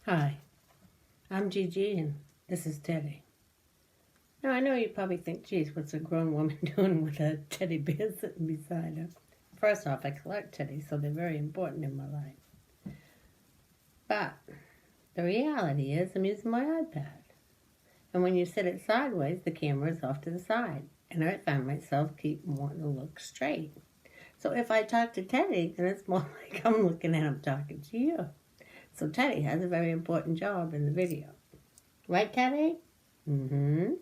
Hi, I'm Gigi and this is Teddy. Now I know you probably think, geez, what's a grown woman doing with a teddy bear sitting beside her? First off, I collect teddies, so they're very important in my life. But the reality is I'm using my iPad. And when you sit it sideways, the camera is off to the side. And I find myself keep wanting to look straight. So if I talk to Teddy, then it's more like I'm looking at him talking to you. So Teddy has a very important job in the video. Right, Teddy? Mm-hmm.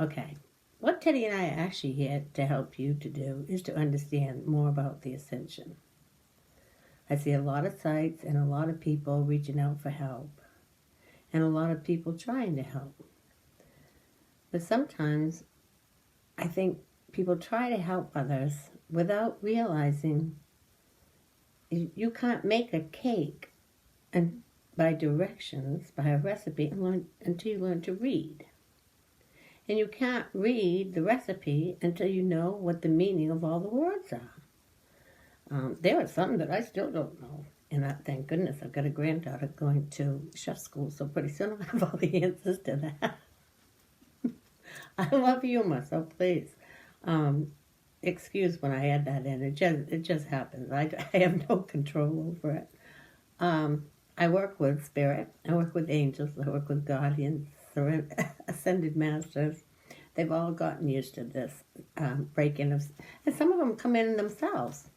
Okay. What Teddy and I are actually here to help you to do is to understand more about the ascension. I see a lot of sites and a lot of people reaching out for help. And a lot of people trying to help. But sometimes I think people try to help others without realizing you can't make a cake and by directions, by a recipe, until you learn to read. And you can't read the recipe until you know what the meaning of all the words are. There is something that I still don't know. And thank goodness I've got a granddaughter going to chef school, so pretty soon I'll have all the answers to that. I love humor, so please excuse when I add that in. It just happens. I have no control over it. I work with spirit. I work with angels. I work with guardians, ascended masters. They've all gotten used to this break-in of, and some of them come in themselves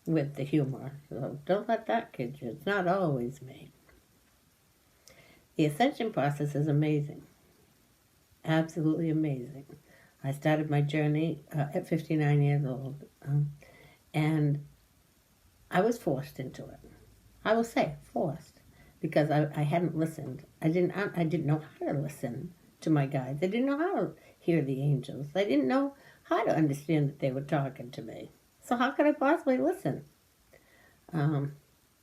with the humor. So don't let that kid you. It's not always me. The ascension process is amazing. Absolutely amazing. I started my journey at 59 years old, and I was forced into it. I will say forced, because I hadn't listened. I didn't know how to listen to my guides. I didn't know how to hear the angels. I didn't know how to understand that they were talking to me. So how could I possibly listen? And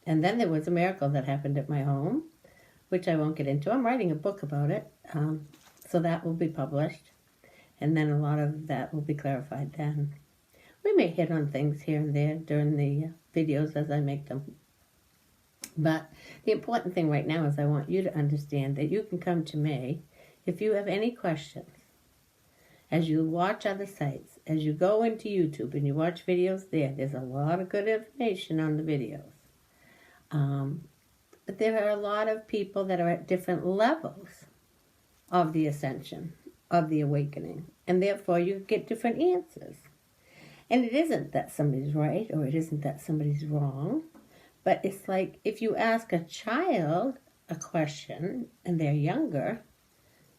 then there was a miracle that happened at my home, which I won't get into. I'm writing a book about it, so that will be published. And then a lot of that will be clarified then. We may hit on things here and there during the videos as I make them. But the important thing right now is I want you to understand that you can come to me if you have any questions. As you watch other sites, as you go into YouTube and you watch videos there's a lot of good information on the videos. But there are a lot of people that are at different levels of the ascension, of the awakening, and therefore you get different answers. And it isn't that somebody's right or it isn't that somebody's wrong. But it's like if you ask a child a question and they're younger,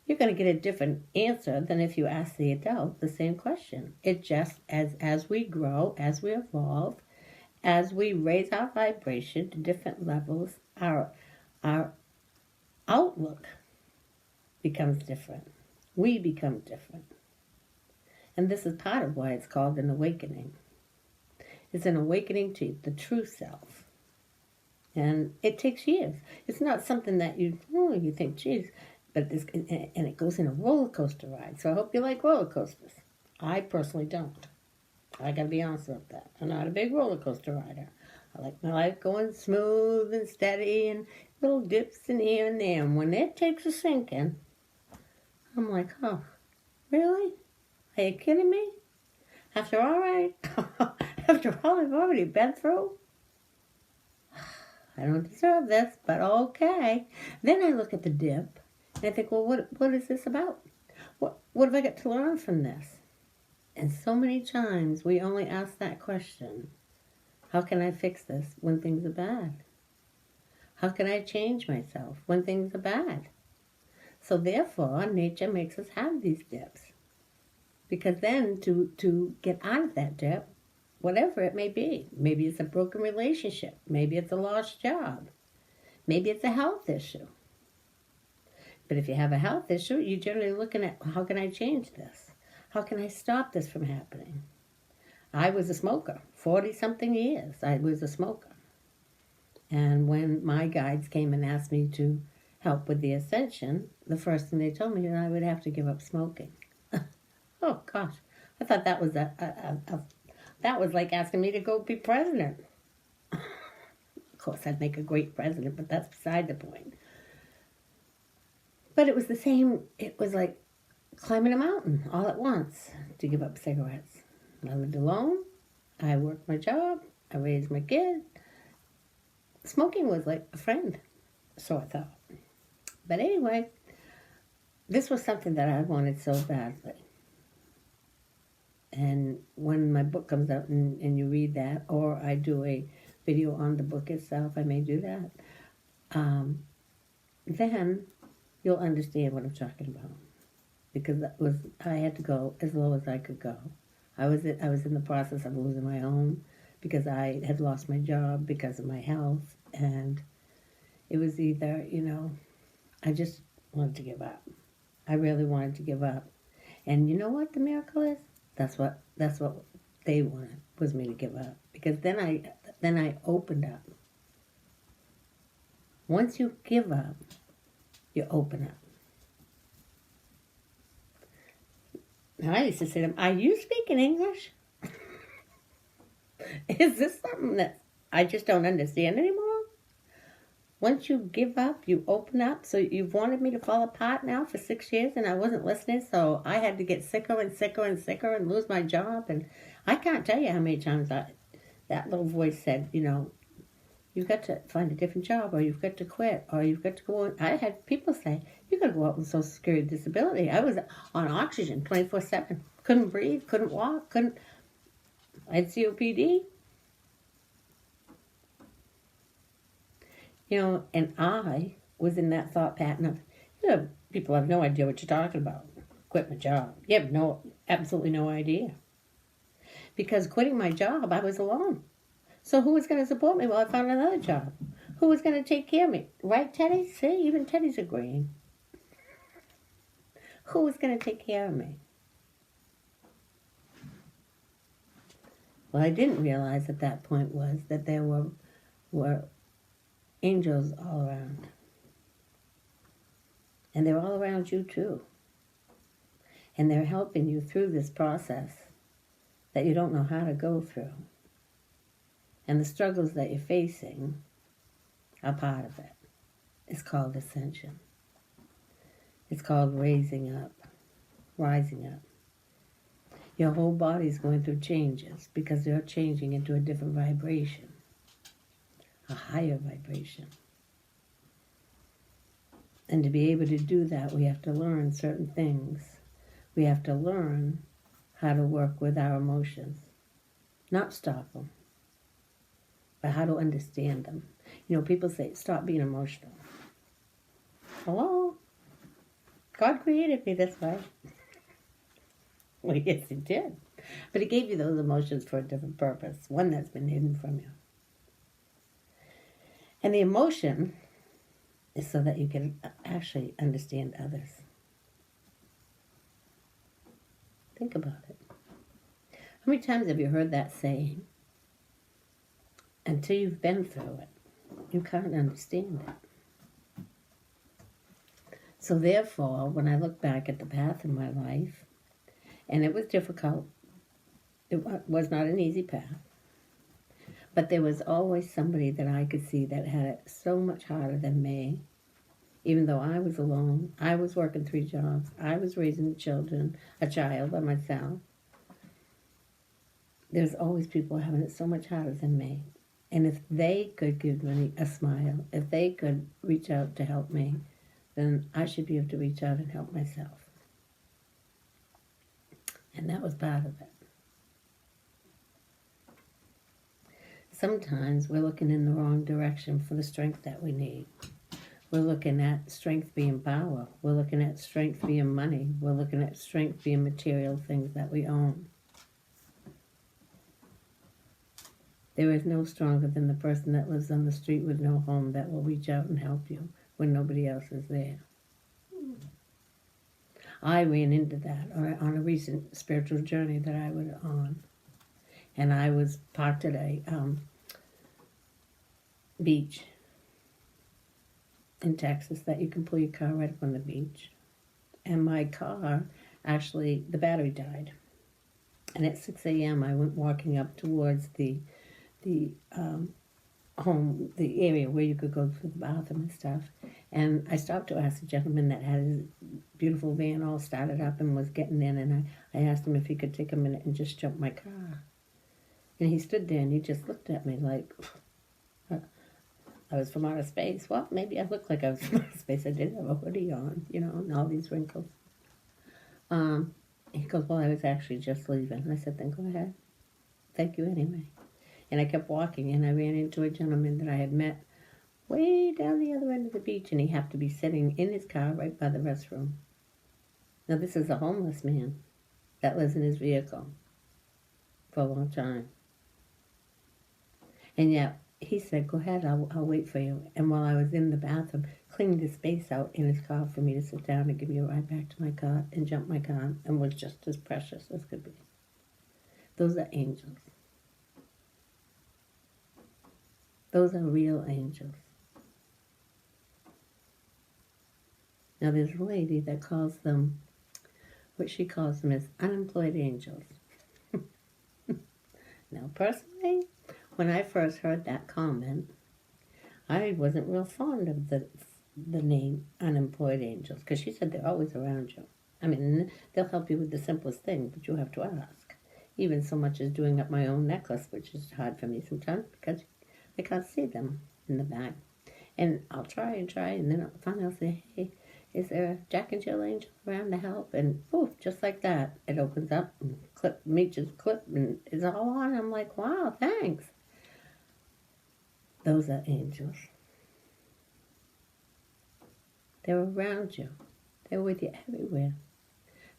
you're going to get a different answer than if you ask the adult the same question. It just, as we grow, as we evolve, as we raise our vibration to different levels, our outlook becomes different. We become different. And this is part of why it's called an awakening. It's an awakening to the true self. And it takes years. It's not something that you think, geez, but and it goes in a roller coaster ride. So I hope you like roller coasters. I personally don't. I got to be honest about that. I'm not a big roller coaster rider. I like my life going smooth and steady and little dips in here and there. And when it takes a sinking, I'm like, oh, really? Are you kidding me? After all I've already been through? I don't deserve this, but okay. Then I look at the dip, and I think, well, what is this about? What have I got to learn from this? And so many times we only ask that question. How can I fix this when things are bad? How can I change myself when things are bad? So therefore, nature makes us have these dips. Because then to get out of that dip, whatever it may be. Maybe it's a broken relationship. Maybe it's a lost job. Maybe it's a health issue. But if you have a health issue, you're generally looking at, how can I change this? How can I stop this from happening? I was a smoker. 40-something years I was a smoker. And when my guides came and asked me to help with the ascension, the first thing they told me is I would have to give up smoking. Oh, gosh. I thought that was that was like asking me to go be president. course, I'd make a great president, but that's beside the point. But it was the same. It was like climbing a mountain all at once to give up cigarettes. I lived alone. I worked my job. I raised my kid. Smoking was like a friend, so I thought. But anyway, this was something that I wanted so badly. And when my book comes out and you read that, or I do a video on the book itself, I may do that, then you'll understand what I'm talking about. Because I had to go as low as I could go. I was in the process of losing my home because I had lost my job because of my health, and it was either, I just wanted to give up. I really wanted to give up. And you know what the miracle is? That's what they wanted, was me to give up. Because then I opened up. Once you give up, you open up. Now, I used to say to them, are you speaking English? Is this something that I just don't understand anymore? Once you give up, you open up. So you've wanted me to fall apart now for 6 years and I wasn't listening. So I had to get sicker and sicker and sicker and lose my job. And I can't tell you how many times that little voice said, you've got to find a different job, or you've got to quit, or you've got to go on. I had people say, you've got to go out with Social Security disability. I was on oxygen 24/7. Couldn't breathe, couldn't walk, I had COPD. And I was in that thought pattern of, people have no idea what you're talking about. Quit my job. You have absolutely no idea. Because quitting my job, I was alone. So who was going to support me while I found another job? Who was going to take care of me? Right, Teddy? See, even Teddy's agreeing. Who was going to take care of me? What I didn't realize at that point was that there were angels all around. And they're all around you too. And they're helping you through this process that you don't know how to go through. And the struggles that you're facing are part of it. It's called ascension. It's called rising up. Your whole body's going through changes because you're changing into a different vibration, a higher vibration. And to be able to do that, we have to learn certain things. We have to learn how to work with our emotions, not stop them, but how to understand them. People say, stop being emotional. Hello? God created me this way. Well, yes, He did. But He gave you those emotions for a different purpose, one that's been hidden from you. And the emotion is so that you can actually understand others. Think about it. How many times have you heard that saying? Until you've been through it, you can't understand it. So therefore, when I look back at the path in my life, and it was difficult, it was not an easy path, but there was always somebody that I could see that had it so much harder than me. Even though I was alone, I was working 3 jobs, I was raising a child by myself. There's always people having it so much harder than me. And if they could give me a smile, if they could reach out to help me, then I should be able to reach out and help myself. And that was part of it. Sometimes we're looking in the wrong direction for the strength that we need. We're looking at strength being power. We're looking at strength being money. We're looking at strength being material things that we own. There is no stronger than the person that lives on the street with no home that will reach out and help you when nobody else is there. I ran into that on a recent spiritual journey that I was on. And I was parked at a beach in Texas that you can pull your car right up on the beach. And my car, actually, the battery died. And at 6 a.m. I went walking up towards the home, the area where you could go to the bathroom and stuff. And I stopped to ask the gentleman that had his beautiful van all started up and was getting in, and I asked him if he could take a minute and just jump my car. And he stood there and he just looked at me like I was from outer space. Well, maybe I looked like I was from outer space. I did have a hoodie on, and all these wrinkles. He goes, well, I was actually just leaving. And I said, then go ahead. Thank you anyway. And I kept walking, and I ran into a gentleman that I had met way down the other end of the beach, and he happened to be sitting in his car right by the restroom. Now, this is a homeless man that lives in his vehicle for a long time. And yet, he said, go ahead, I'll wait for you. And while I was in the bathroom, cleaned the space out in his car for me to sit down and give me a ride back to my car and jump my car, and was just as precious as could be. Those are angels. Those are real angels. Now, there's a lady that calls them, what she calls them is unemployed angels. Now, personally, when I first heard that comment, I wasn't real fond of the name unemployed angels, because she said they're always around you. I mean, they'll help you with the simplest thing, but you have to ask. Even so much as doing up my own necklace, which is hard for me sometimes because I can't see them in the back. And I'll try, and then finally I'll say, hey, is there a Jack and Jill angel around to help? And poof, just like that, it opens up and just clip, and it's all on. I'm like, wow, thanks. Those are angels. They're around you. They're with you everywhere.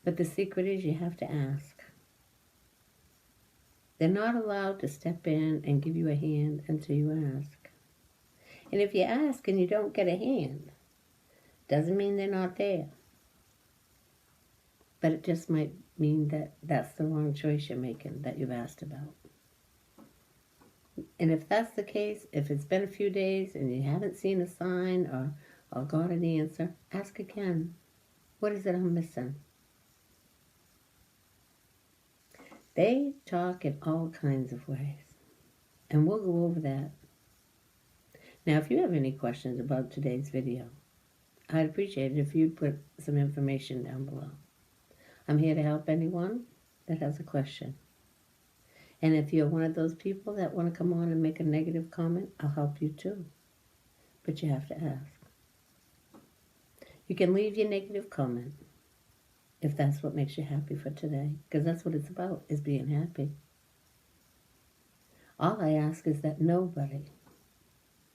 But the secret is you have to ask. They're not allowed to step in and give you a hand until you ask. And if you ask and you don't get a hand, doesn't mean they're not there. But it just might mean that that's the wrong choice you're making that you've asked about. And if that's the case, if it's been a few days and you haven't seen a sign or got an answer, ask again. What is it I'm missing? They talk in all kinds of ways, and we'll go over that. Now, if you have any questions about today's video, I'd appreciate it if you'd put some information down below. I'm here to help anyone that has a question. And if you're one of those people that want to come on and make a negative comment, I'll help you too. But you have to ask. You can leave your negative comment if that's what makes you happy for today, because that's what it's about, is being happy. All I ask is that nobody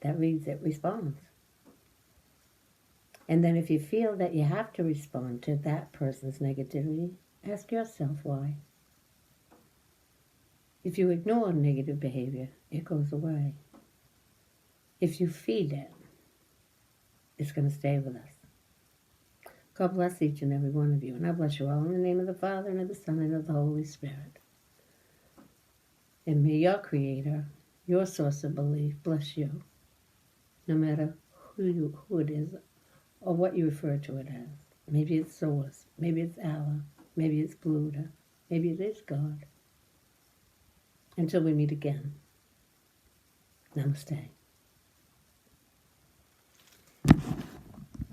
that reads it responds. And then if you feel that you have to respond to that person's negativity, ask yourself why. If you ignore negative behavior, it goes away. If you feed it, it's going to stay with us. God bless each and every one of you, and I bless you all in the name of the Father, and of the Son, and of the Holy Spirit. And may your Creator, your source of belief, bless you, no matter who it is, or what you refer to it as. Maybe it's Source, maybe it's Allah, maybe it's Buddha, maybe it is God. Until we meet again, namaste.